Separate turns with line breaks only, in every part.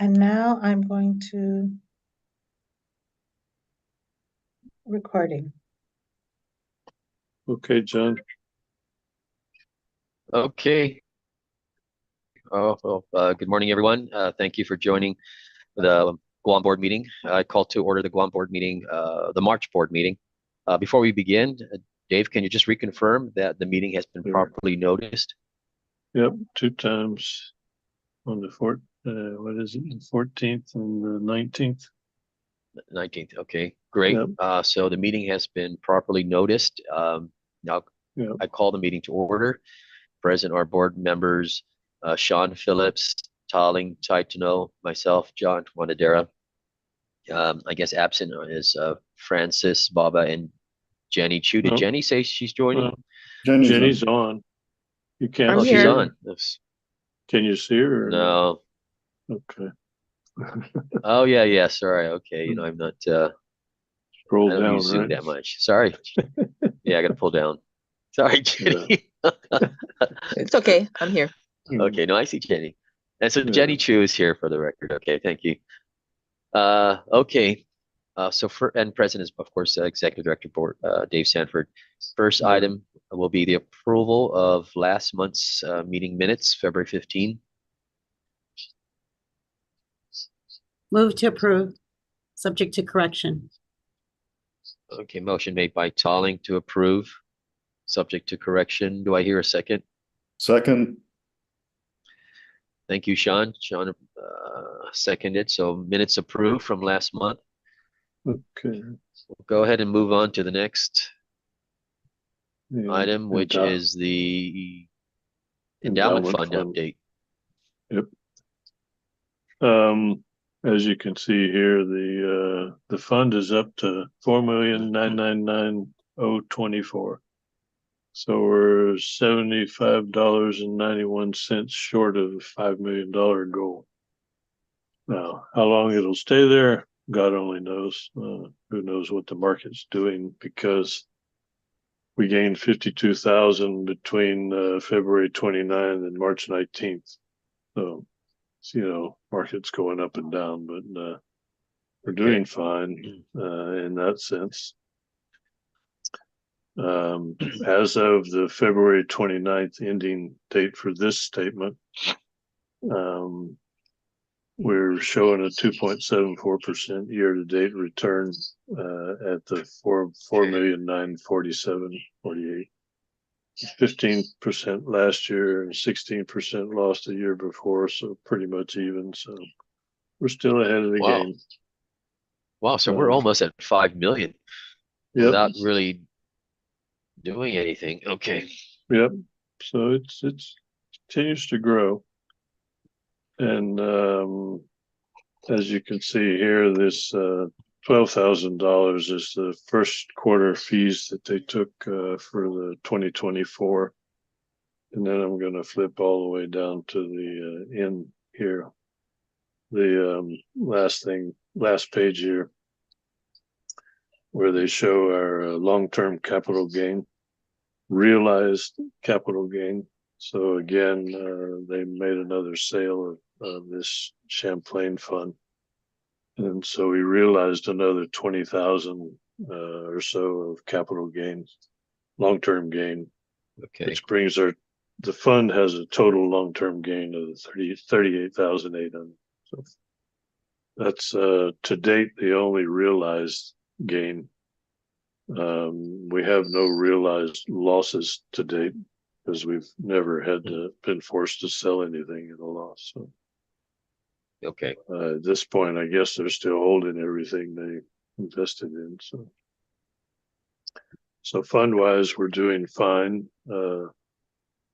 And now I'm going to recording.
Okay, John.
Okay. Good morning, everyone. Thank you for joining the Guam board meeting. I call to order the Guam board meeting, the March board meeting. Before we begin, Dave, can you just reconfirm that the meeting has been properly noticed?
Yep, 2 times on the 14th and the 19th.
19th. Okay, great.
Yep.
So the meeting has been properly noticed. Now
Yep.
I call the meeting to order. Present are board members, Sean Phillips, Taling Taitano, myself, John Wanadera. I guess absent is Francis, Baba, and Jenny Chu. Did Jenny say she's joining?
Jenny's on. You can't.
Oh, she's on.
Can you see her?
No.
Okay.
Oh yeah. Sorry. Okay. I'm not.
Scroll
I don't
down,
use Zoom
right?
that much. Sorry. Yeah, I got to pull down. Sorry, Jenny.
It's okay. I'm here.
Okay. No, I see Jenny. And so Jenny Chu is here for the record. Okay. Thank you. Okay. And President is, of course, Executive Director Board, Dave Sanford. First item will be the approval of last month's meeting minutes, February 15.
Move to approve, subject to correction.
Okay, motion made by Talling to approve, subject to correction. Do I hear a second?
Second.
Thank you, Sean. Sean seconded. So minutes approved from last month.
Okay.
We'll go ahead and move on to the next item, which is the endowment fund update.
Yep. As you can see here, the fund is up to $4,999,024. So we're $75.91 short of the $5 million goal. Now, how long it'll stay there, God only knows. Who knows what the market's doing, because we gained 52,000 between February 29th and March 19th. So, market's going up and down, but we're doing fine in that sense. As of the February 29th ending date for this statement, we're showing a 2.74% year-to-date return at the 4,947,48. 15% last year and 16% lost the year before, so pretty much even. So we're still ahead of the game.
Wow! So we're almost at 5 million without really doing anything. Okay.
Yep. So it's continues to grow, and as you can see here, this $12,000 is the first quarter fees that they took for the 2024, and then I'm going to flip all the way down to the end here. The last page here, where they show our long-term capital gain, realized capital gain. So again, they made another sale of this Champlain fund. And so we realized another 20,000 or so of capital gains, long-term gain, which brings the fund has a total long-term gain of 38,800. So that's to date the only realized gain. We have no realized losses to date because we've never been forced to sell anything at a loss. So.
Okay.
At this point, I guess they're still holding everything they invested in. So fund-wise, we're doing fine. And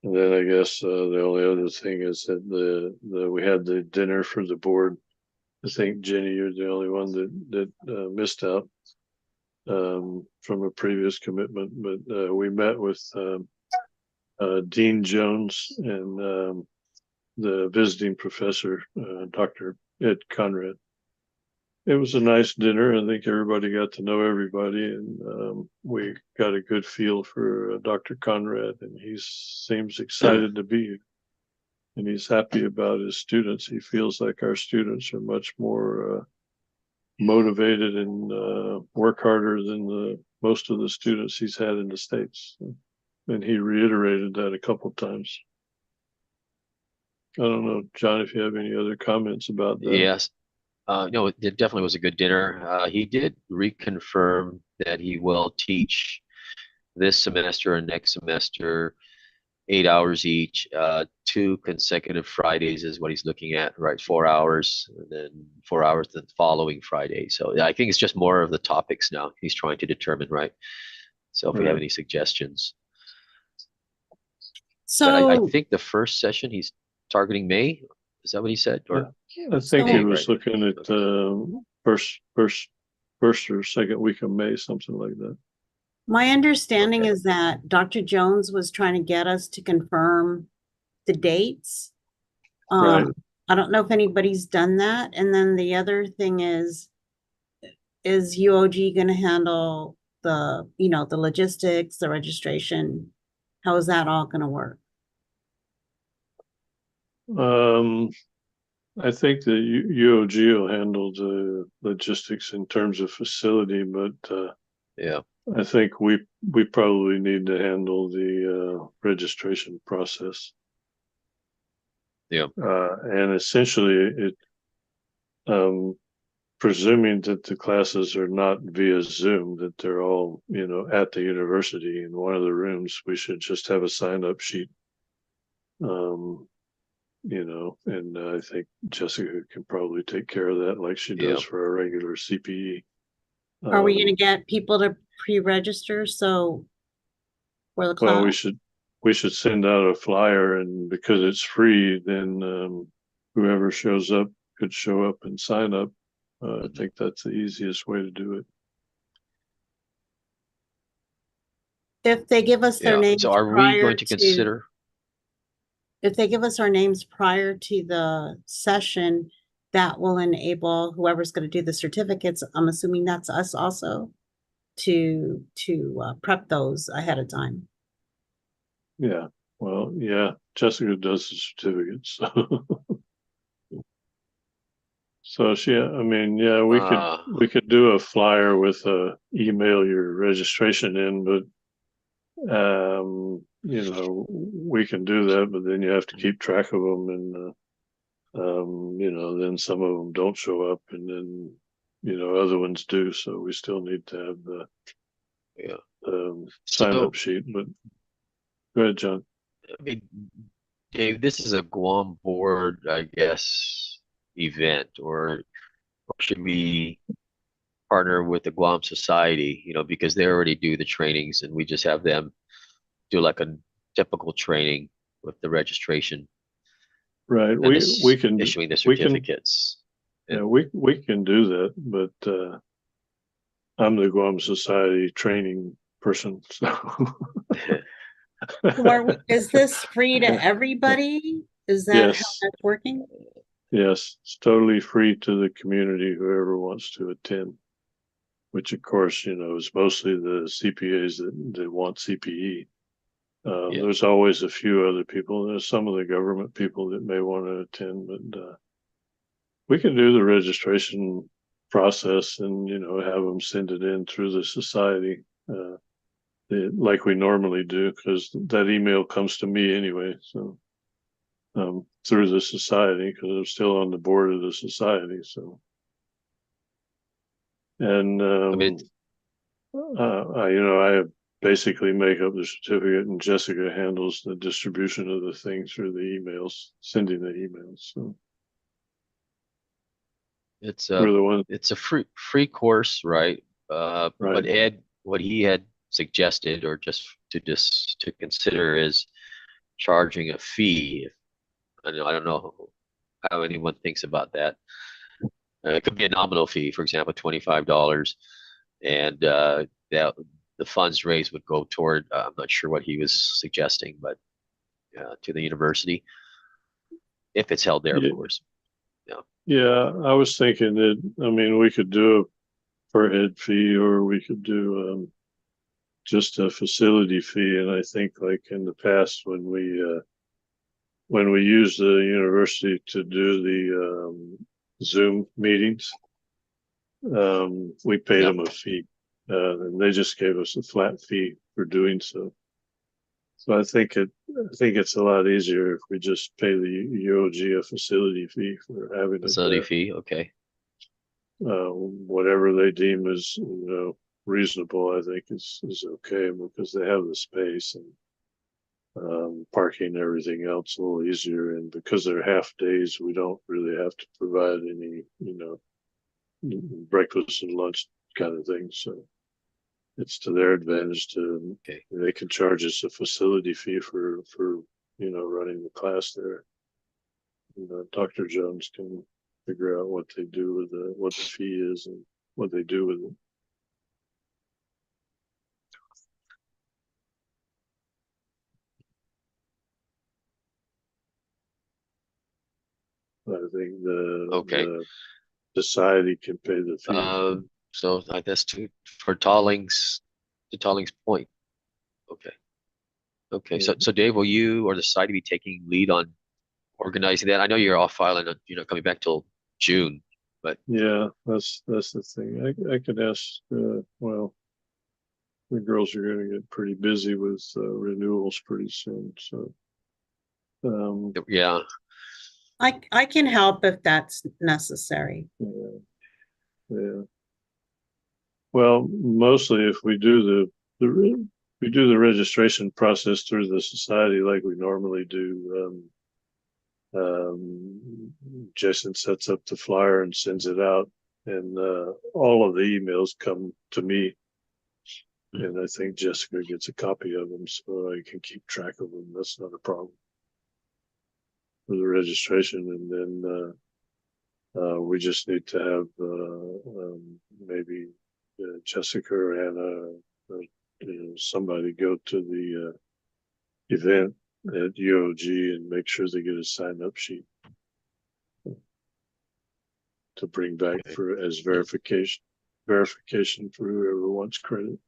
then I guess the only other thing is that we had the dinner for the board. I think Jenny, you're the only one that missed out from a previous commitment. But we met with Dean Jones and the visiting professor, Dr. Ed Conrad. It was a nice dinner. I think everybody got to know everybody, and we got a good feel for Dr. Conrad, and he seems excited to be here. and he's happy about his students. He feels like our students are much more motivated and work harder than most of the students he's had in the States. And he reiterated that a couple of times. I don't know, John, if you have any other comments about that.
Yes. No, it definitely was a good dinner. He did reconfirm that he will teach this semester and next semester 8 hours each. 2 consecutive Fridays is what he's looking at, right? 4 hours, and then 4 hours the following Friday. So I think it's just more of the topics now he's trying to determine, right? So if we have
Right.
any suggestions.
So,
But I think the first session he's targeting May. Is that what he said? Or
I think he
So-
was looking at first or second week of May, something like that.
my understanding
Okay.
is that Dr. Jones was trying to get us to confirm the dates.
Right.
I don't know if anybody's done that. And then the other thing is UOG going to handle the, the logistics, the registration? How is that all going to work?
I think the UOG will handle the logistics in terms of facility, but
yeah,
I think we probably need to handle the registration process.
Yeah.
And essentially it presuming that the classes are not via Zoom, that they're all, at the university in one of the rooms, we should just have a sign-up sheet. And I think Jessica can probably take care of that like she does for a regular CPE.
Are we going to get people to pre-register? So for the class?
Well, we should send out a flyer, and because it's free, then whoever shows up could show up and sign up. I think that's the easiest way to do it.
If they give us their
yeah.
names
So are we
prior
going to consider?
if they give us our names prior to the session, that will enable whoever's going to do the certificates. I'm assuming that's us also to prep those ahead of time.
Yeah. Well, yeah. Jessica does the certificates. So we could do a flyer with email your registration in, but we can do that, but then you have to keep track of them, and then some of them don't show up, and then other ones do. So we still need to have the sign up sheet. But go ahead, John.
I mean, Dave, this is a Guam board, I guess, event, or should we partner with the Guam Society, because they already do the trainings and we just have them do like a typical training with the registration.
Right.
And
We can
issuing the certificates.
Yeah, we can do that, but I'm the Guam Society training person. So
Is this free to everybody? Is that how
Yes.
that's working?
Yes, it's totally free to the community, whoever wants to attend, which of course, is mostly the CPAs that want CPE.
Yeah.
There's always a few other people. There's some of the government people that may want to attend, but we can do the registration process and, have them send it in through the society, like we normally do, because that email comes to me anyway. So through the society, because I'm still on the board of the society. So, and I basically make up the certificate, and Jessica handles the distribution of the thing through the emails, sending the emails. So
It's
we're
a
the one,
it's a free course, right? But
right?
Ed, what he had suggested, or just to consider, is charging a fee. I don't know how anyone thinks about that. It could be a nominal fee, for example, $25, and that the funds raised would go toward. I'm not sure what he was suggesting, but to the university, if it's held there, of
Yeah.
course.
Yeah, I was thinking that, we could do a per head fee, or we could do just a facility fee. And I think, like in the past, when we when we use the university to do the Zoom meetings, we paid
Yeah.
them a fee, and they just gave us a flat fee for doing so. So I think it's a lot easier if we just pay the UOG a facility fee for having it
Facility
there.
fee, okay.
Whatever they deem is, reasonable, I think is okay, because they have the space and parking and everything else a little easier. And because they're half days, we don't really have to provide any, breakfast and lunch kind of thing. So it's to their advantage to,
Okay.
they can charge us a facility fee for, running the class there. And, Dr. Jones can figure out what they do with what the fee is and what they do with it. I think
Okay.
the society can pay the fee.
So I guess to Tolling's point. Okay. Okay. So
Yeah.
Dave, will you or the society be taking lead on organizing that? I know you're off file and coming back till June, but
Yeah, that's the thing. I could ask. Well, the girls are going to get pretty busy with renewals pretty soon. So,
yeah.
I can help if that's necessary.
yeah. Well, mostly if we do the registration process through the society like we normally do. Jason sets up the flyer and sends it out, and all of the emails come to me. And I think Jessica gets a copy of them so I can keep track of them. That's not a problem for the registration. And then we just need to have maybe Jessica or Anna, somebody go to the event at UOG and make sure they get a sign-up sheet to bring back as verification for whoever wants credit.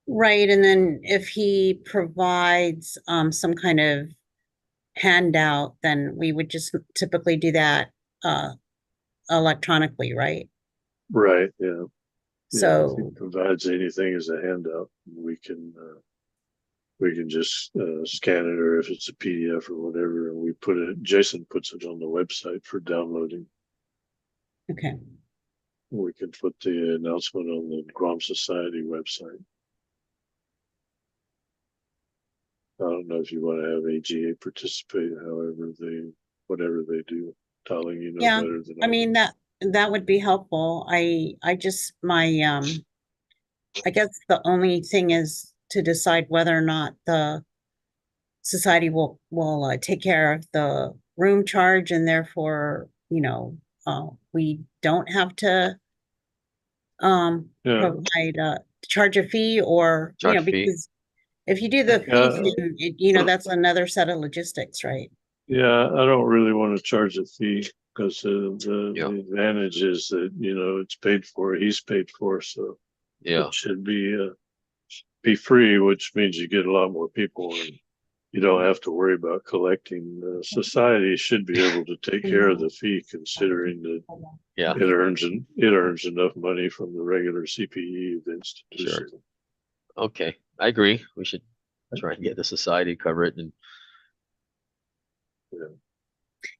Right, and then if he provides some kind of handout, then we would just typically do that electronically, right?
Right. Yeah. Yeah, if he
So,
provides anything as a handout, we can just scan it, or if it's a PDF or whatever, and we put it. Jason puts it on the website for downloading.
okay.
We can put the announcement on the Guam Society website. I don't know if you want to have AGA participate, whatever they do. Tolling,
Yeah,
better than
I mean that would be helpful. I just I guess the only thing is to decide whether or not the society will take care of the room charge, and therefore, we don't have to
Yeah.
provide charge a fee, or
Charge fee.
because if you do the fee, then that's another set of logistics, right?
Yeah, I don't really want to charge a fee because the advantage is that it's paid for. He's paid for, so it should be free, which means you get a lot more people and you don't have to worry about collecting. The society should be able to take care of the fee, considering that it earns enough money from the regular CPE events to do so.
Okay, I agree. We should try and get the society to cover it. And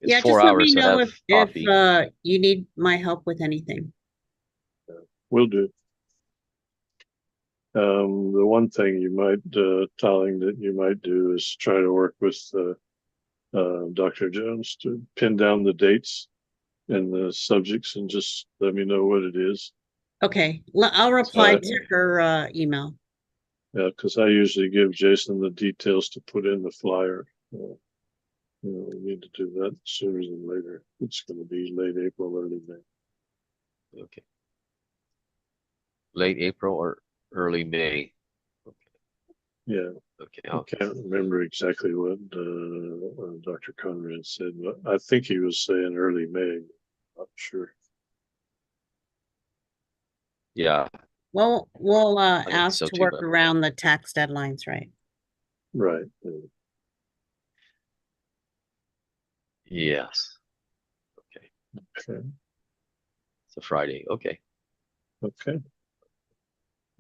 it's 4
just let
hours
me
to
know
have
if
coffee.
you need my help with anything.
Will do. The one thing you might, Tolling, that you might do is try to work with Dr. Jones to pin down the dates and the subjects and just let me know what it is.
Okay, I'll reply to her email.
Yeah, because I usually give Jason the details to put in the flyer. We need to do that sooner than later. It's going to be late April, early May.
Okay. Late April or early May.
Yeah.
Okay.
I can't remember exactly what Dr. Conrad said, but I think he was saying early May. Not sure.
Yeah.
Well, we'll
I think
ask
so
to
too,
work
but
around the tax deadlines, right?
Right.
Yes. Okay.
Okay,
So Friday. Okay.
okay.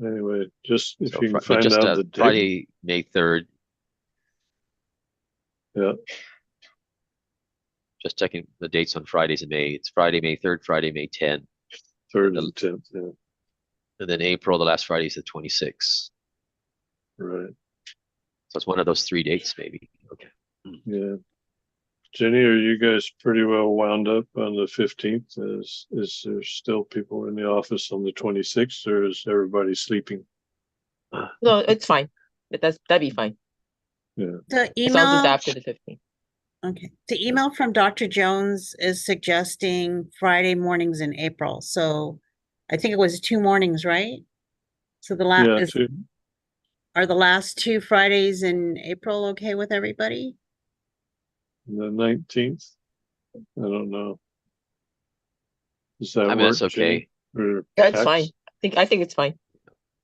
Anyway, just if
So
you can
but
find
just
out the date,
Friday, May 3rd.
yeah,
Just checking the dates on Fridays in May. It's Friday, May 3rd, Friday, May 10th.
3rd
the-
and 10th, yeah,
And then April, the last Friday is the 26th.
right,
So it's one of those 3 dates, maybe. Okay.
yeah. Jenny, are you guys pretty well wound up on the 15th? Is there still people in the office on the 26th, or is everybody sleeping?
No, it's fine. That'd be fine.
The
As long as it's
email,
after the 15th.
okay, the email from Dr. Jones is suggesting Friday mornings in April, so I think it was 2 mornings, right? So the
Yeah,
last, are the last 2 Fridays in April okay with everybody?
the 19th. I don't know. Does that
I mean,
work,
that's okay.
Jenny? Or
Yeah, it's
Pax?
fine. I think it's fine.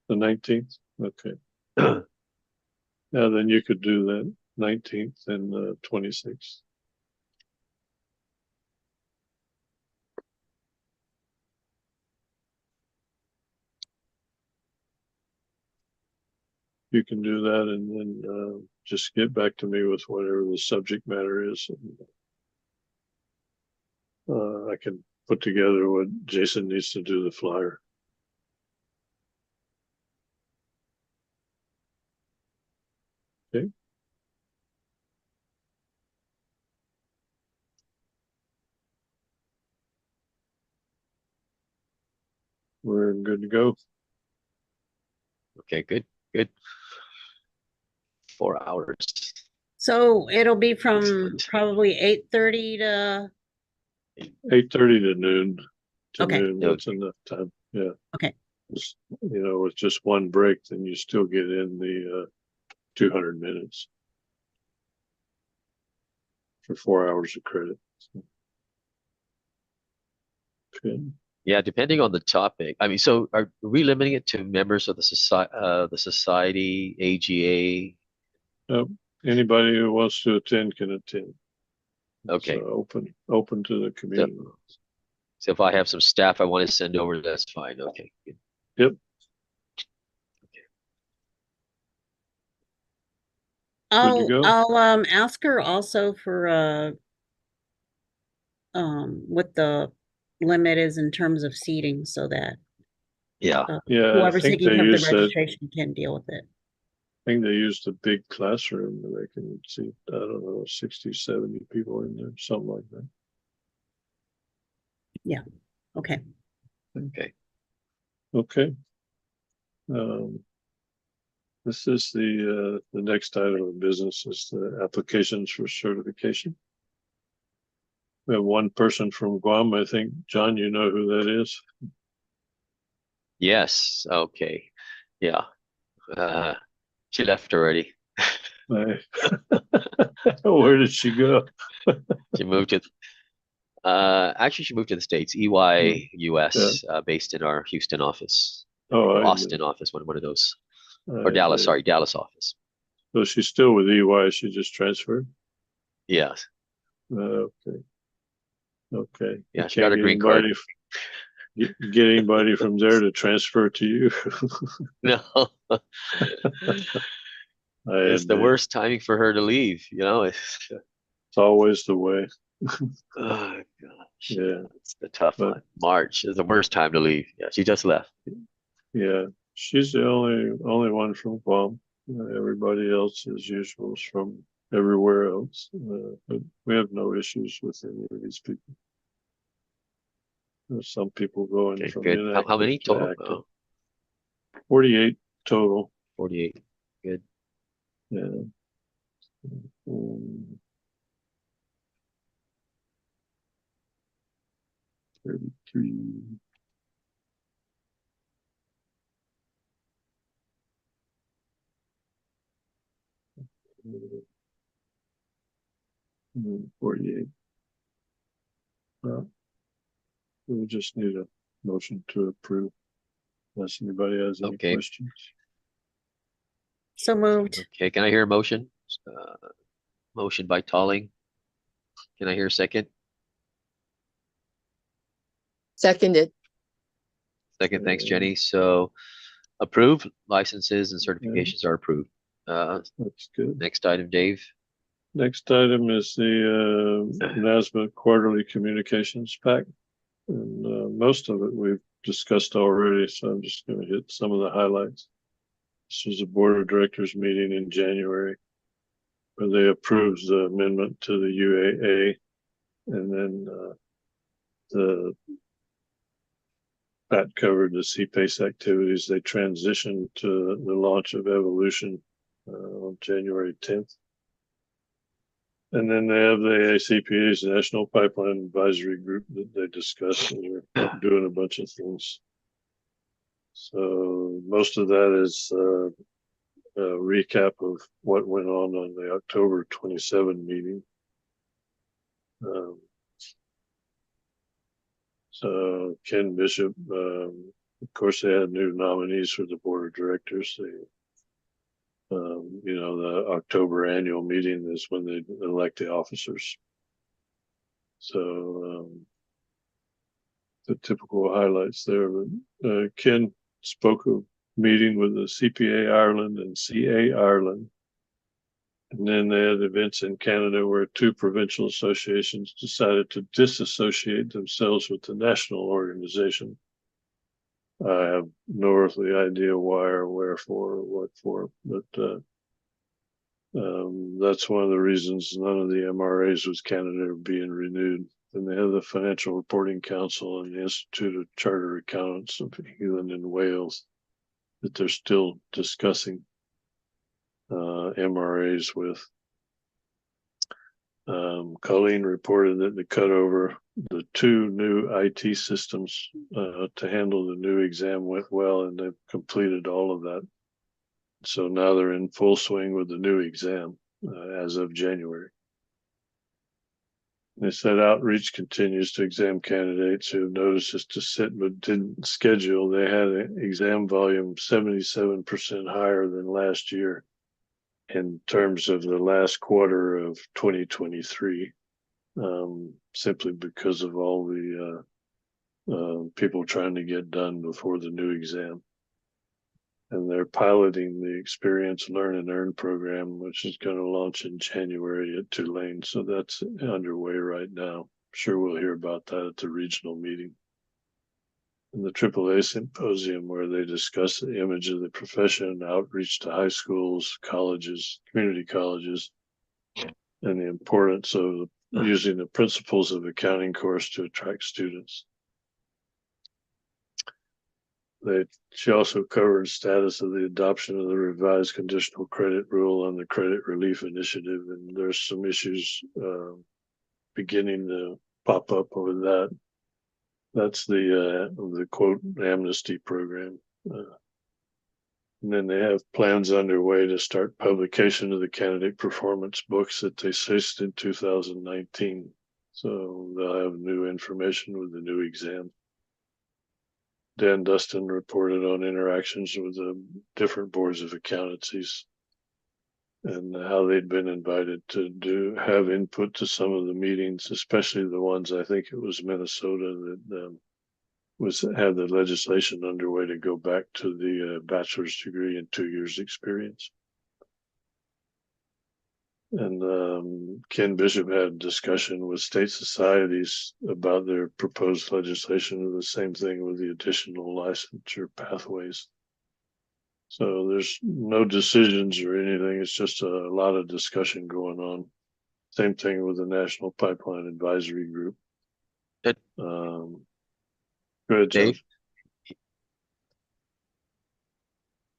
The 19th? Okay. Yeah, then you could do that 19th and 26th. You can do that and then just get back to me with whatever the subject matter is. And, I can put together what Jason needs to do the flyer. Okay. We're good to go.
Okay, good, good. 4 hours.
So it'll be from
Excellent.
probably 8:30 to,
8:30 to noon.
Okay.
That's enough time. Yeah.
Okay.
With just one break, then you still get in the 200 minutes for 4 hours of credit. Okay.
Yeah, depending on the topic. I mean, so are we limiting it to members of the society, AGA?
Anybody who wants to attend can attend.
Okay.
So open to the community.
So if I have some staff I want to send over, that's fine. Okay. Good.
Yep. Good to go.
I'll ask her also for what the limit is in terms of seating so that
Yeah.
Yeah, I
whoever's
think
taking
they
care of the
use that.
registration can deal with it.
I think they used a big classroom and they can see, I don't know, 60, 70 people in there, something like that.
Okay.
Okay.
Okay. This is the next item of business is the applications for certification. We have one person from Guam. I think, John, you know who that is?
Yes. Okay. Yeah. She left already.
Where did she go?
She moved to actually she moved to the States, EY US, based in our Houston office.
Oh,
Or
I
Austin office, one of those. Or
I
Dallas,
see.
sorry, Dallas office.
So she's still with EY. She just transferred.
Yes.
Okay. Okay.
Yeah,
You
she got
can't
her
get
green card.
get anybody from there to transfer to you.
No. It's the worst timing for her to leave,
It's always the way.
Oh gosh.
Yeah.
It's the tough
But-
one. March is the worst time to leave. Yeah, she just left.
Yeah, she's the only one from Guam. Everybody else, as usual, is from everywhere else. But we have no issues with any of these people. There's some people going
Okay,
from
good. How
inactive
many
to
total?
active.
Oh,
48 total.
48. Good.
Yeah. Um, 33. uh, 48. We just need a motion to approve unless anybody has any
Okay.
questions.
So moved.
Okay, can I hear a motion? Motion by Tolling, Can I hear a second?
Seconded.
Second, thanks, Jenny. So approved licenses and certifications are approved.
That's good.
Next item, Dave.
Next item is the NASBA quarterly communications pack. And most of it we've discussed already, so I'm just going to hit some of the highlights. This was a board of directors meeting in January where they approved the amendment to the UAA, and then that covered the CPACE activities. They transitioned to the launch of Evolution on January 10th. And then they have the ACPA's National Pipeline Advisory Group that they discussed, and they're doing a bunch of things. So most of that is a recap of what went on the October 27 meeting. So Ken Bishop, of course, they had new nominees for the board of directors. They, the October annual meeting is when they elect the officers. So the typical highlights there. Ken spoke of meeting with the CPA Ireland and CA Ireland. And then they had events in Canada where two provincial associations decided to disassociate themselves with the national organization. I have no earthly idea why or wherefore or what for, but that's one of the reasons none of the MRAs with Canada are being renewed. And they have the Financial Reporting Council and the Institute of Chartered Accountants of England and Wales that they're still discussing MRAs with. Colleen reported that they cut over the two new IT systems to handle the new exam went well, and they've completed all of that. So now they're in full swing with the new exam as of January. They said outreach continues to exam candidates who have notices to sit but didn't schedule. They had an exam volume 77% higher than last year in terms of the last quarter of 2023, simply because of all the people trying to get done before the new exam. And they're piloting the Experience, Learn, and Earn program, which is going to launch in January at Tulane. So that's underway right now. I'm sure we'll hear about that at the regional meeting. And the AAA symposium, where they discuss the image of the profession, outreach to high schools, colleges, community colleges, and the importance of using the principles of accounting course to attract students. She also covered status of the adoption of the revised conditional credit rule on the credit relief initiative, and there's some issues beginning to pop up over that. That's the quote amnesty program. And then they have plans underway to start publication of the candidate performance books that they ceased in 2019. So they'll have new information with the new exam. Dan Dustin reported on interactions with the different boards of accountancies and how they'd been invited to have input to some of the meetings, especially the ones, I think it was Minnesota, that had the legislation underway to go back to the bachelor's degree and 2 years experience. And Ken Bishop had a discussion with state societies about their proposed legislation, and the same thing with the additional licensure pathways. So there's no decisions or anything. It's just a lot of discussion going on. Same thing with the National Pipeline Advisory Group.
Good.
Go ahead,
Dave?
Jeff.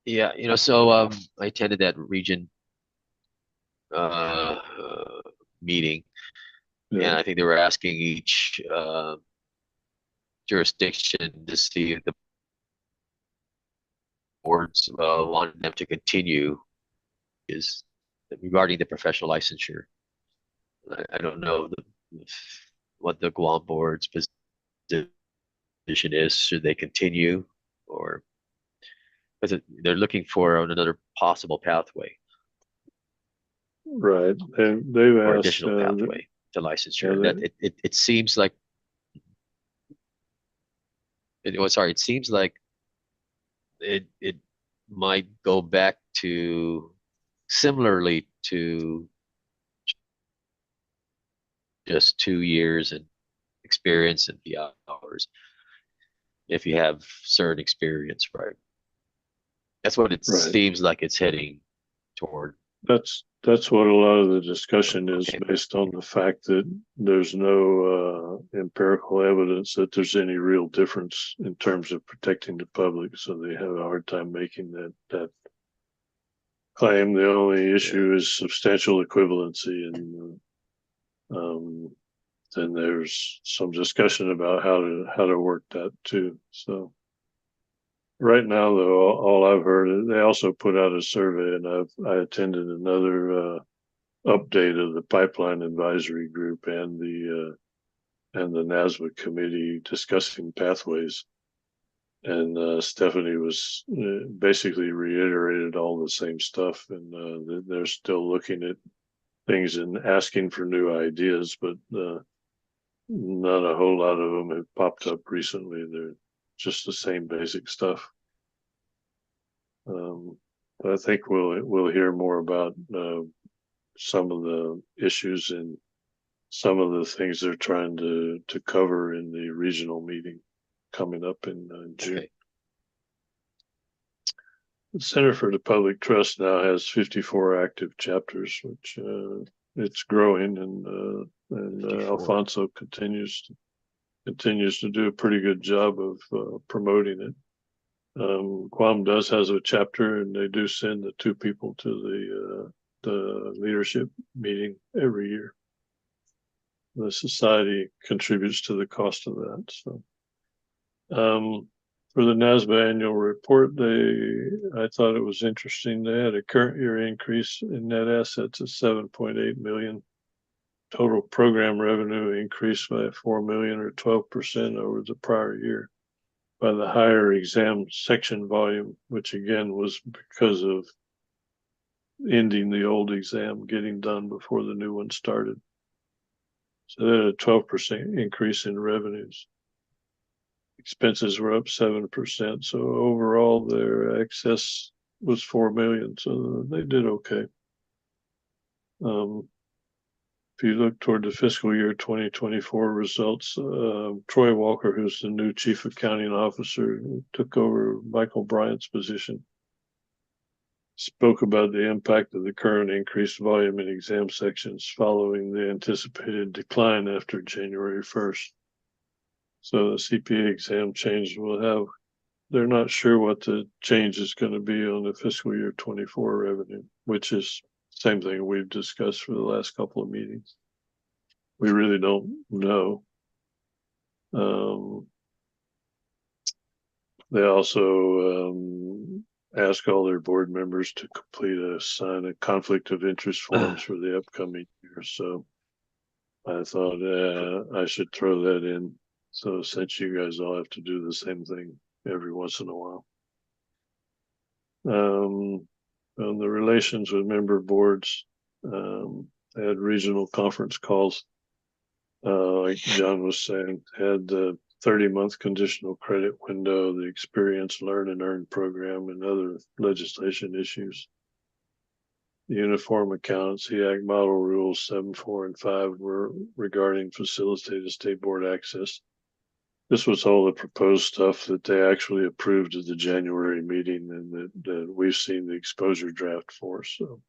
Yeah, so I attended that region meeting, and
Yeah.
I think they were asking each jurisdiction to see if the boards wanted them to continue is regarding the professional licensure. I don't know what the Guam board's position is. Should they continue, or because they're looking for another possible pathway
Right. And they've
or
asked
additional pathway? to licensure.
Yeah,
That it seems like it seems like it might go back to similarly to just 2 years and experience and the hours if you have certain experience, right? That's what it
Right.
seems like it's heading toward.
That's what a lot of the discussion is,
Okay.
based on the fact that there's no empirical evidence that there's any real difference in terms of protecting the public. So they have a hard time making that claim. The only issue is substantial equivalency, and then there's some discussion about how to work that too. So right now, though, all I've heard is they also put out a survey, and I attended another update of the pipeline advisory group and the NASBA committee discussing pathways. And Stephanie was basically reiterated all the same stuff, and they're still looking at things and asking for new ideas, but not a whole lot of them have popped up recently. They're just the same basic stuff. But I think we'll hear more about some of the issues and some of the things they're trying to cover in the regional meeting coming up in June.
Okay.
The Center for the Public Trust now has 54 active chapters, which it's growing, and
54.
Alfonso continues to do a pretty good job of promoting it. Guam has a chapter, and they do send the 2 people to the leadership meeting every year. The society contributes to the cost of that. So, for the NASBA annual report, I thought it was interesting. They had a current year increase in net assets of 7.8 million. Total program revenue increased by 4 million, or 12% over the prior year, by the higher exam section volume, which again was because of ending the old exam, getting done before the new one started. So they had a 12% increase in revenues. Expenses were up 7%. So overall, their excess was 4 million. So they did okay. If you look toward the fiscal year 2024 results, Troy Walker, who's the new chief accounting officer, who took over Michael Bryant's position, spoke about the impact of the current increased volume in exam sections following the anticipated decline after January 1st. So the CPA exam change they're not sure what the change is going to be on the fiscal year 24 revenue, which is the same thing we've discussed for the last couple of meetings. We really don't know. They also ask all their board members to sign a conflict of interest forms for the upcoming year. So I thought I should throw that in. So since you guys all have to do the same thing every once in a while. On the relations with member boards, they had regional conference calls. Like John was saying, had the 30-month conditional credit window, the Experience, Learn, and Earn program, and other legislation issues. The Uniform Accountancy Act model rules 7, 4, and 5 were regarding facilitated state board access. This was all the proposed stuff that they actually approved at the January meeting, and that we've seen the exposure draft for. So,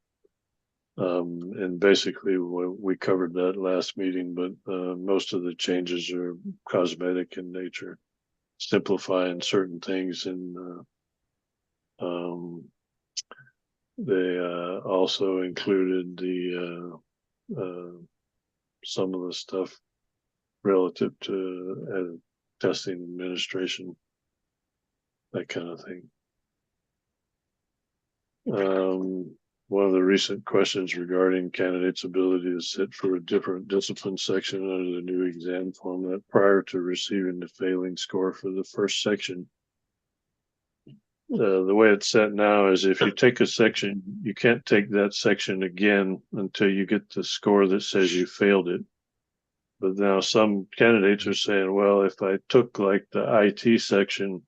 and basically we covered that last meeting, but most of the changes are cosmetic in nature, simplifying certain things, and they also included some of the stuff relative to testing administration, that kind of thing. One of the recent questions regarding candidates' ability to sit for a different discipline section under the new exam format prior to receiving the failing score for the first section. The way it's set now is if you take a section, you can't take that section again until you get the score that says you failed it. But now some candidates are saying, well, if I took like the IT section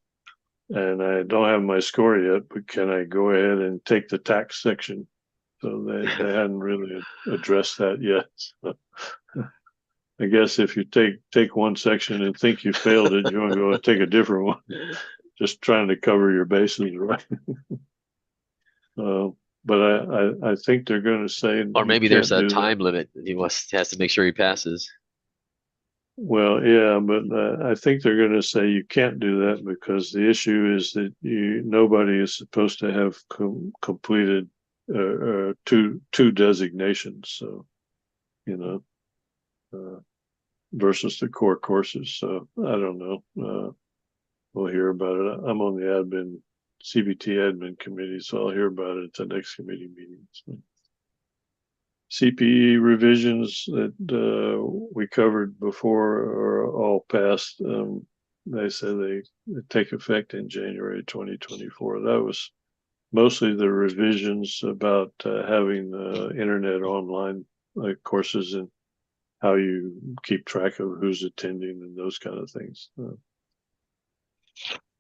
and I don't have my score yet, but can I go ahead and take the tax section? So they hadn't really addressed that yet. So I guess if you take one section and think you failed it, you want to go and take a different one. Just trying to cover your bases, right? But I think they're going to say,
Or
you
maybe there's
can't
a
do that.
time limit. Has to make sure he passes.
Well, yeah, but I think they're going to say you can't do that because the issue is that nobody is supposed to have completed two designations. So, you know, versus the core courses. So I don't know. We'll hear about it. I'm on the CBT admin committee, so I'll hear about it at the next committee meeting. So. CPE revisions that we covered before are all passed. They said they take effect in January 2024. That was mostly the revisions about having internet online courses and how you keep track of who's attending and those kind of things.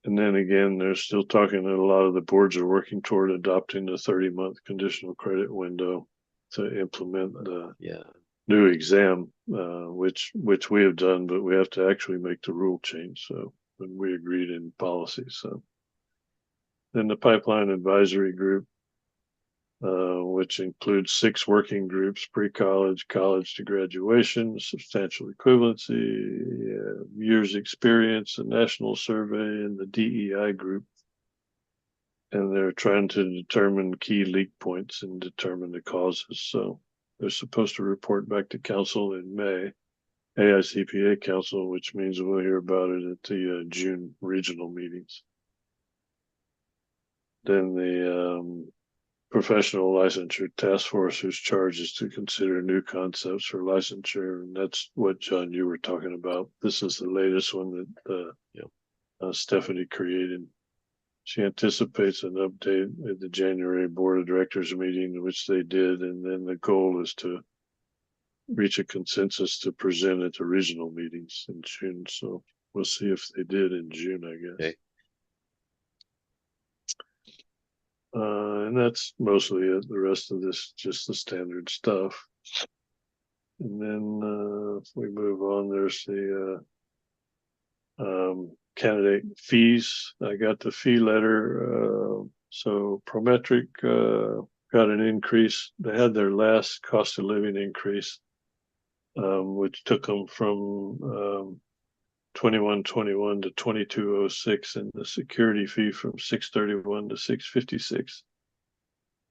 And then again, they're still talking that a lot of the boards are working toward adopting the 30-month conditional credit window to implement the new exam, which we have done, but we have to actually make the rule change. So when we agreed in policy. So then the pipeline advisory group, which includes 6 working groups: pre-college, college to graduation, substantial equivalency, years experience, a national survey, and the DEI group. And they're trying to determine key leak points and determine the causes. So they're supposed to report back to council in May, AICPA council, which means we'll hear about it at the June regional meetings. Then the professional licensure task force, whose charge is to consider new concepts for licensure. And that's what, John, you were talking about. This is the latest one that Stephanie created. She anticipates an update at the January board of directors meeting, which they did. And then the goal is to reach a consensus to present at the regional meetings in June. So we'll see if they did in June, I guess.
Okay.
And that's mostly it. The rest of this, just the standard stuff. And then if we move on, there's the candidate fees. I got the fee letter. So Prometric got an increase. They had their last cost of living increase, which took them from 2121 to 2206, and the security fee from 631 to 656.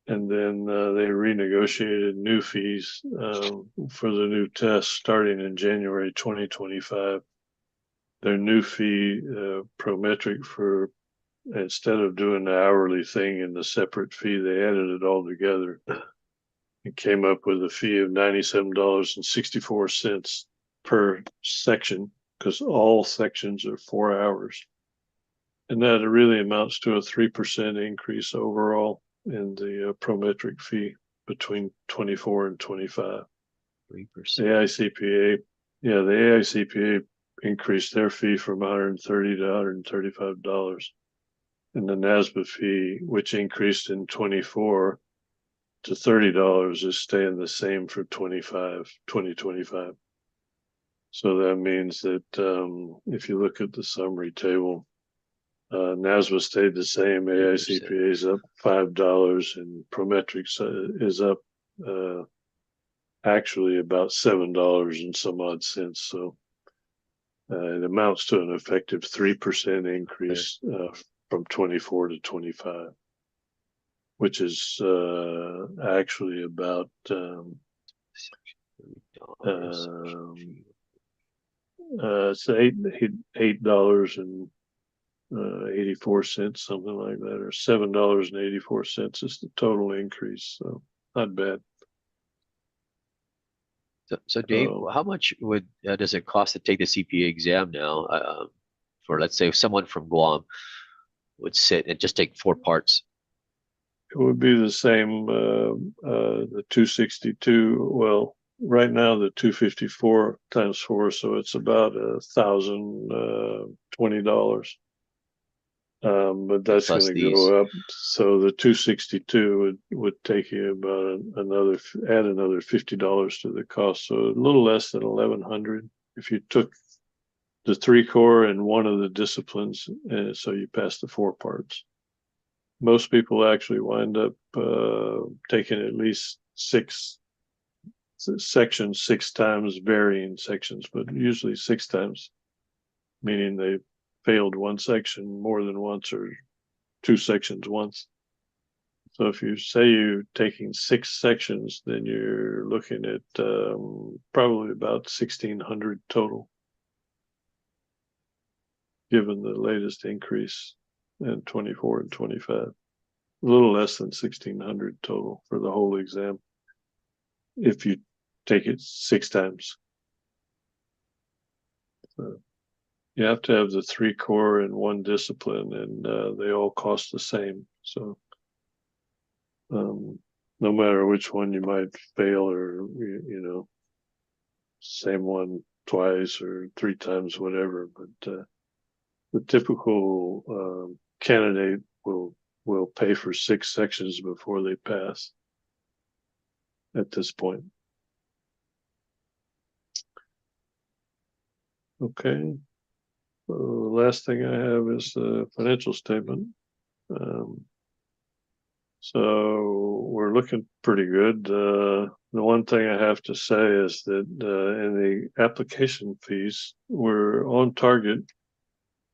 And then they renegotiated new fees for the new test starting in January 2025. Their new fee, Prometric, for instead of doing the hourly thing in the separate fee, they added it all together. It came up with a fee of $97.64 per section, because all sections are 4 hours. And that really amounts to a 3% increase overall in the Prometric fee between 24 and 25.
3%.
The AICPA increased their fee from $130 to $135. And the NASBA fee, which increased in 24 to $30, is staying the same for 2025. So that means that if you look at the summary table, NASBA stayed the same, AICPA is up $5, and Prometric is up actually about $7 and some odd cents. So it amounts to an effective 3% increase from 24 to 25, which is actually about it's $8.84, something like that, or $7.84 is the total increase. So not bad.
So Dave, how much does it cost to take the CPA exam now? For, let's say, someone from Guam would sit and just take 4 parts.
It would be the same, the 262. Well, right now the 254 times 4, so it's about $1,020. But that's
Plus
going to
these.
go up. So the 262 would take you about add another $50 to the cost. So a little less than 1,100 if you took the 3 core and one of the disciplines, so you pass the 4 parts. Most people actually wind up taking at least 6 sections 6 times, varying sections, but usually 6 times, meaning they failed one section more than once or 2 sections once. So if you say you're taking 6 sections, then you're looking at probably about 1,600 total, given the latest increase in 24 and 25. A little less than 1,600 total for the whole exam, if you take it 6 times. So you have to have the 3 core and 1 discipline, and they all cost the same. So no matter which one you might fail, or same one twice or 3 times, whatever. But the typical candidate will pay for 6 sections before they pass at this point. Okay. The last thing I have is the financial statement. So we're looking pretty good. The one thing I have to say is that in the application fees, we're on target.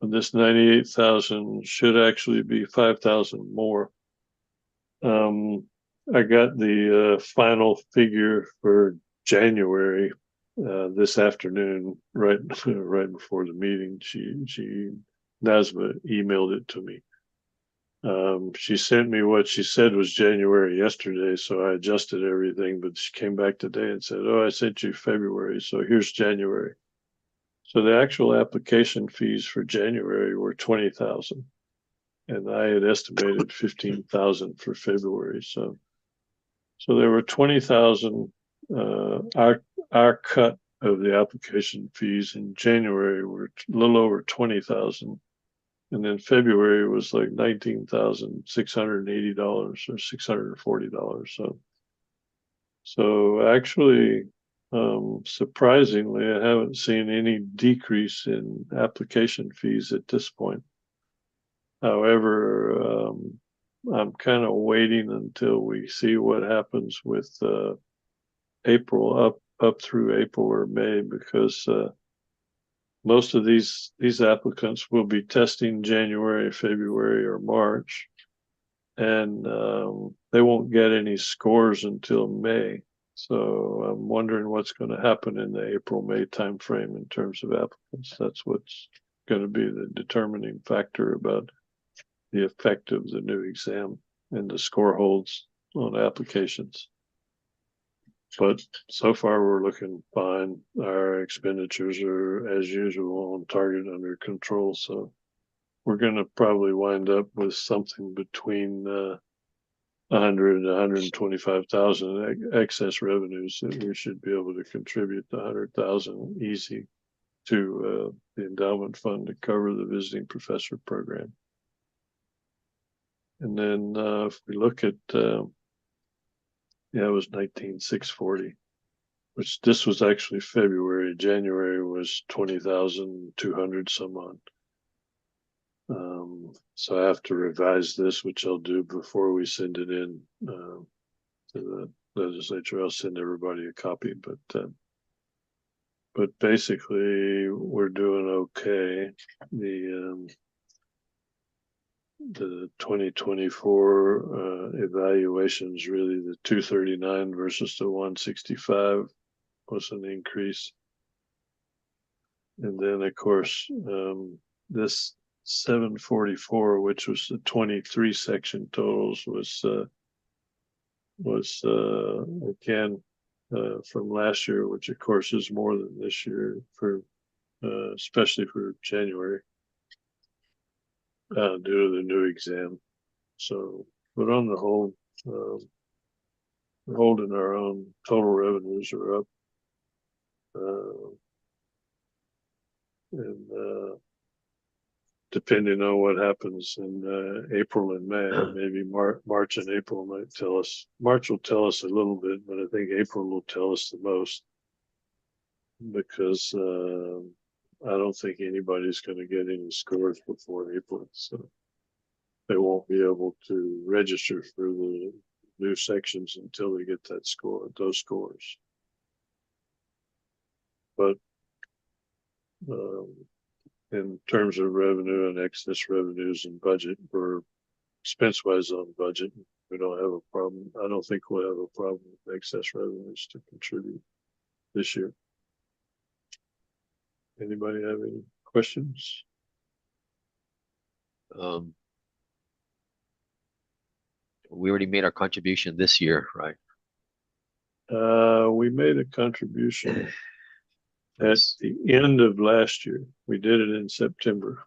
And this 98,000 should actually be 5,000 more. I got the final figure for January this afternoon, right before the meeting. Nazma emailed it to me. She sent me what she said was January yesterday, so I adjusted everything, but she came back today and said, "Oh, I sent you February, so here's January." So the actual application fees for January were 20,000, and I had estimated 15,000 for February. So there were 20,000. Our cut of the application fees in January were a little over 20,000. And then February was like $19,680 or $640. So actually, surprisingly, I haven't seen any decrease in application fees at this point. However, I'm kind of waiting until we see what happens with April up through April or May, because most of these applicants will be testing January, February, or March, and they won't get any scores until May. So I'm wondering what's going to happen in the April-May timeframe in terms of applicants. That's what's going to be the determining factor about the effect of the new exam and the score holds on applications. But so far we're looking fine. Our expenditures are, as usual, on target, under control. So we're going to probably wind up with something between 100 and 125,000 excess revenues that we should be able to contribute the 100,000 easy to the endowment fund to cover the visiting professor program. And then if we look at it was 19,640, which this was actually February. January was 20,200 some odd. So I have to revise this, which I'll do before we send it in to the legislature. I'll send everybody a copy, but basically we're doing okay. The 2024 evaluations, really the 239 versus the 165 was an increase. And then of course this 744, which was the 23 section totals, was again from last year, which of course is more than this year, for especially for January, due to the new exam. So, but on the whole, we're holding our own. Total revenues are up And depending on what happens in April and May, maybe March and April might tell us. March will tell us a little bit, but I think April will tell us the most, because I don't think anybody's going to get any scores before April, so they won't be able to register for the new sections until they get those scores. But in terms of revenue and excess revenues and budget, we're expense-wise on budget. We don't have a problem. I don't think we'll have a problem with excess revenues to contribute this year. Anybody have any questions?
We already made our contribution this year, right?
We made a contribution at
Yes.
the end of last year. We did it in September.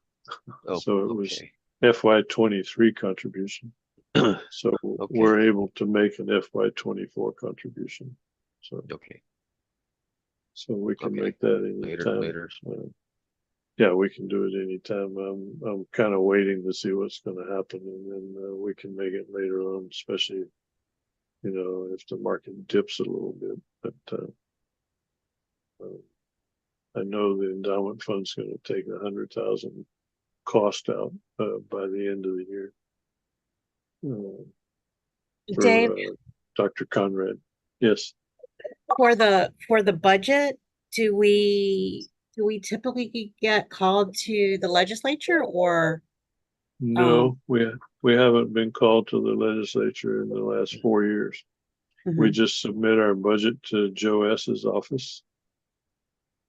Oh,
So it was
okay.
FY23 contribution. So we're able to make an FY24 contribution. So
Okay.
we can
Okay.
make that anytime.
Later.
Yeah, we can do it anytime. I'm kind of waiting to see what's going to happen, and then we can make it later on, especially, if the market dips a little bit. But I know the endowment fund's going to take 100,000 cost out by the end of the year. For,
Dave,
Dr. Conrad. Yes.
for the budget, do we typically get called to the legislature, or
No, we haven't been called to the legislature in the last 4 years. We just submit our budget to Joe S.'s office.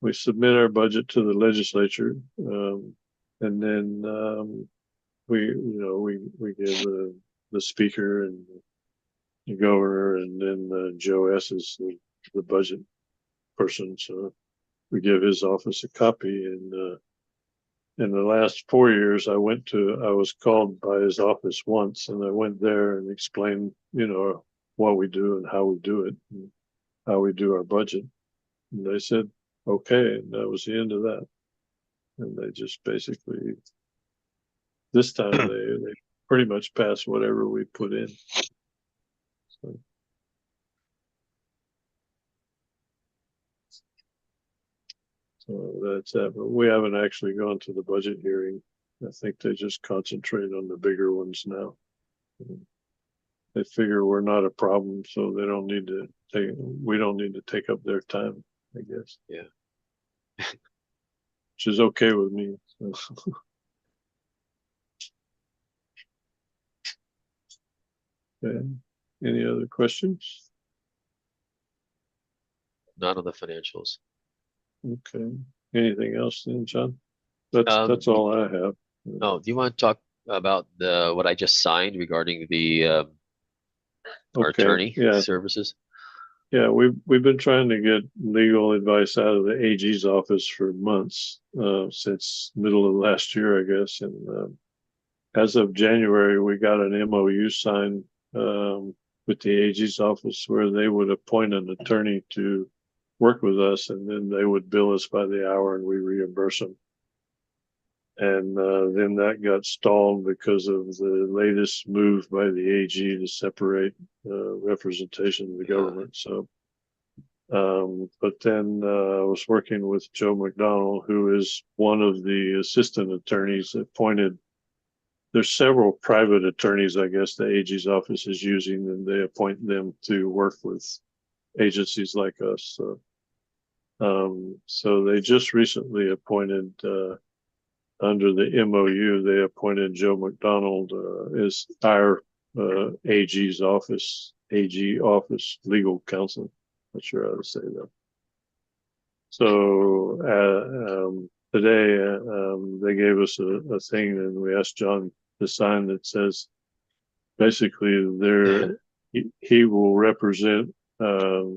We submit our budget to the legislature, and then we give the speaker and the governor, and then Joe S. is the budget person. So we give his office a copy. And in the last 4 years, I was called by his office once, and I went there and explained, what we do and how we do it, and how we do our budget. And they said, okay, and that was the end of that. And they just basically, this time they pretty much passed whatever we put in. So that's that. But we haven't actually gone to the budget hearing. I think they just concentrate on the bigger ones now. They figure we're not a problem, so we don't need to take up their time, I guess.
Yeah.
Which is okay with me. Okay. Any other questions?
Not on the financials.
Okay. Anything else then, John? That's all I have.
Oh, do you want to talk about what I just signed regarding the our attorney services?
Yeah, we've been trying to get legal advice out of the AG's office for months, since middle of last year, I guess. And as of January, we got an MOU signed with the AG's office where they would appoint an attorney to work with us, and then they would bill us by the hour and we reimburse them. And then that got stalled because of the latest move by the AG to separate representation of the government. So, but then I was working with Joe McDonald, who is one of the assistant attorneys appointed. There's several private attorneys, I guess, the AG's office is using, and they appoint them to work with agencies like us. So they just recently appointed, under the MOU, they appointed Joe McDonald as our AG office legal counsel. Not sure how to say that. So today they gave us a thing, and we asked John to sign that says basically he will represent the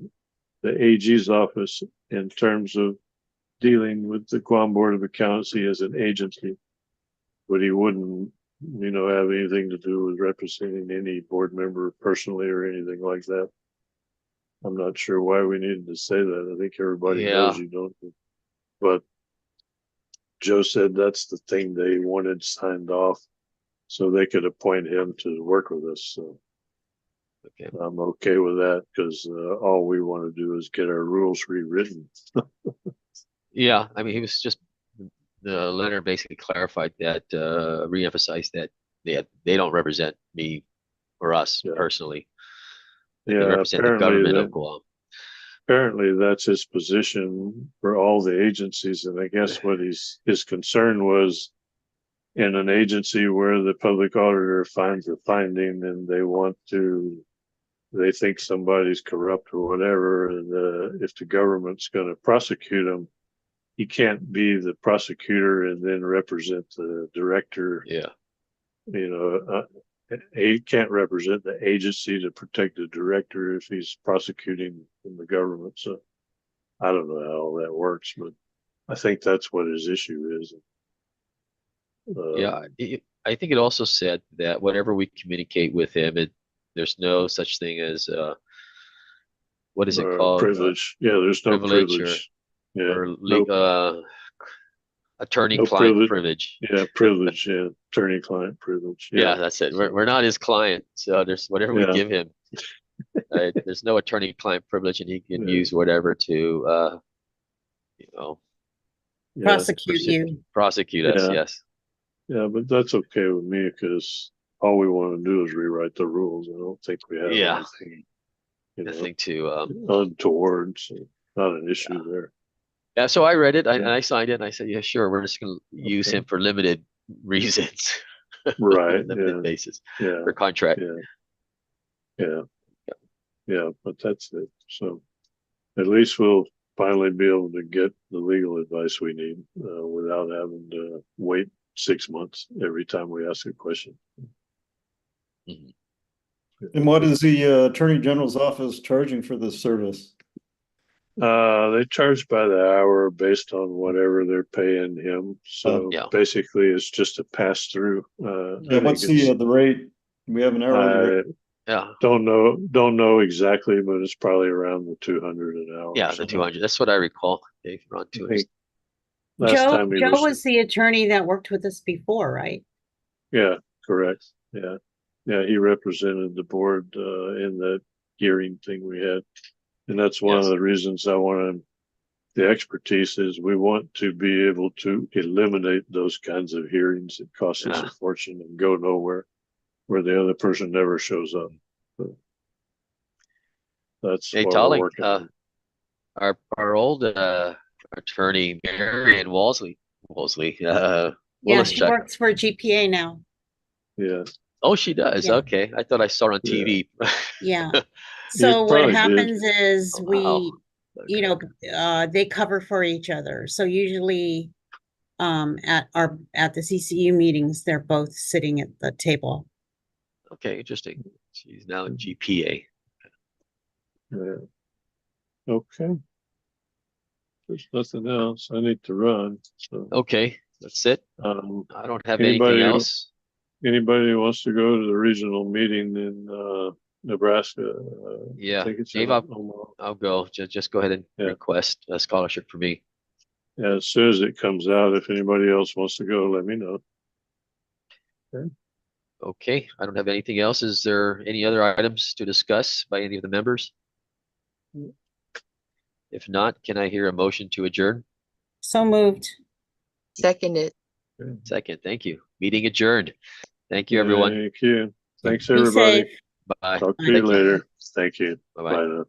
AG's office in terms of dealing with the Guam Board of Accountancy as an agency, but he wouldn't, have anything to do with representing any board member personally or anything like that. I'm not sure why we needed to say that. I think everybody knows
Yeah.
you don't. But Joe said that's the thing they wanted signed off so they could appoint him to work with us. So
Okay.
I'm okay with that because all we want to do is get our rules rewritten.
Yeah, I mean, he was just, the letter basically clarified that, reemphasized that they don't represent me or us
Yeah.
personally. They
Yeah,
represent the government of Guam.
apparently that's his position for all the agencies. And I guess what his concern was in an agency where the public auditor finds a finding and they think somebody's corrupt or whatever, and if the government's going to prosecute them, he can't be the prosecutor and then represent the director.
Yeah.
You know, he can't represent the agency to protect the director if he's prosecuting in the government. So I don't know how all that works, but I think that's what his issue is.
Yeah, I think it also said that whenever we communicate with him, there's no such thing as, what is it called?
Privilege. Yeah, there's no
privilege
privilege. Yeah,
Or
no
attorney-client privilege.
Yeah, privilege. Yeah, attorney-client privilege.
Yeah, that's it. We're not his client, so there's whatever we
Yeah.
give him. There's no attorney-client privilege, and he can
Yeah.
use whatever to, you know,
Yeah,
Prosecute you.
prosecute us.
Yeah.
Yes.
yeah, but that's okay with me because all we want to do is rewrite the rules. I don't think we have
Yeah.
anything, you know,
Nothing to.
untoward. So not an issue there.
Yeah. So I read it, and
Yeah.
I signed it, and I said, "Yeah, sure. We're just going to use
Okay.
him for limited reasons,
Right.
limited
Yeah.
basis
Yeah.
for contract."
Yeah. Yeah. Yeah. But that's it. So at least we'll finally be able to get the legal advice we need without having to wait 6 months every time we ask a question.
Mhm.
And what is the Attorney General's office charging for this service?
They charge by the hour based on whatever they're paying him. So
Yeah.
basically it's just a pass through.
Yeah, what's the rate? We have an hourly rate.
Yeah.
don't know exactly, but it's probably around the 200 an hour.
Yeah. The 200. That's what I recall. Dave, around
I
200.
think last time he
Joe was the attorney that worked with us before, right?
Yeah, correct. Yeah. Yeah, he represented the board in that hearing thing we had. And that's one
Yes.
of the reasons I wanted the expertise is we want to be able to eliminate those kinds of hearings that cost us
Yeah.
a fortune and go nowhere where the other person never shows up. So that's
Hey,
what we're
Tolly,
working on.
our old attorney Marion Wolseley,
Yeah, she
Willischuk.
works for GPA now.
Yeah.
Oh, she does.
Yeah.
Okay, I thought I saw her on
Yeah.
TV.
Yeah. So what
probably did.
happens is
Oh, wow.
you know, they cover for each other. So usually at the CCU meetings, they're both sitting at the table.
Okay, interesting. She's now in GPA.
Yeah. Okay. There's nothing else. I need to run. So
Okay, that's it.
um
I don't have
Anybody-
anything else.
anybody who wants to go to the regional meeting in Nebraska,
Yeah,
I think it's
Dave,
in Omaha.
I'll go. Just go ahead and
Yeah.
request a scholarship for me.
Yeah, as soon as it comes out, if anybody else wants to go, let me know.
Okay, I don't have anything else. Is there any other items to discuss by any of the members? If not, can I hear a motion to adjourn?
So moved.
Seconded.
Second, thank you. Meeting adjourned. Thank you, everyone.
Thank you. Thanks,
Be
everybody.
safe.
Bye.
Talk to
Thank
you
you.
later. Thank you.
Bye-bye.
Bye now.